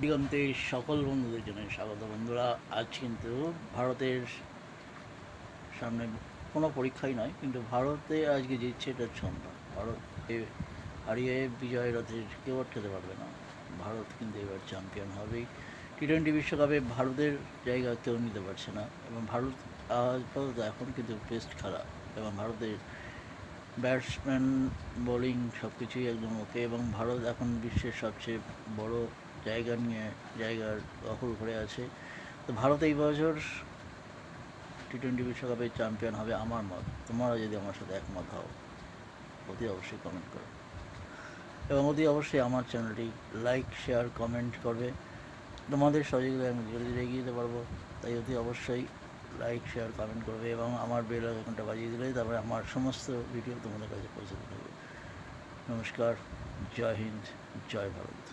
দিগন্তের সকল বন্ধুদের জন্য স্বাগত। বন্ধুরা, আজ কিন্তু ভারতের সামনে কোনো পরীক্ষাই নয়, কিন্তু ভারতে আজকে জিতছে এটা ছন্দ। ভারতকে হারিয়ে বিজয় রথের কেউ আটকাতে পারবে না। ভারত কিন্তু এবার চ্যাম্পিয়ন হবেই। টি-20 বিশ্বকাপে ভারতের জায়গা কেউ নিতে পারছে না, এবং ভারত আপাতত এখন কিন্তু বেস্ট খেলা, এবং ভারতের ব্যাটসম্যান, বোলিং সব কিছুই একদম ওকে, এবং ভারত এখন বিশ্বের সবচেয়ে বড় জায়গার দখল করে আছে। তো ভারত এই বছর টি-20 বিশ্বকাপে চ্যাম্পিয়ন হবে আমার মত। তোমরা যদি আমার সাথে একমত হও, অতি অবশ্যই কমেন্ট করো, এবং অতি অবশ্যই আমার চ্যানেলটি লাইক, শেয়ার, কমেন্ট করবে। তোমাদের সহযোগিতায় আমি ধীরে ধীরে এগিয়ে যেতে পারবো, তাই অতি অবশ্যই লাইক, শেয়ার, কমেন্ট করবে, এবং আমার বেল আইকনটা বাজিয়ে দিলে তারপরে আমার সমস্ত ভিডিও তোমাদের কাছে পৌঁছে দেবে। নমস্কার, জয় হিন্দ, জয় ভারত।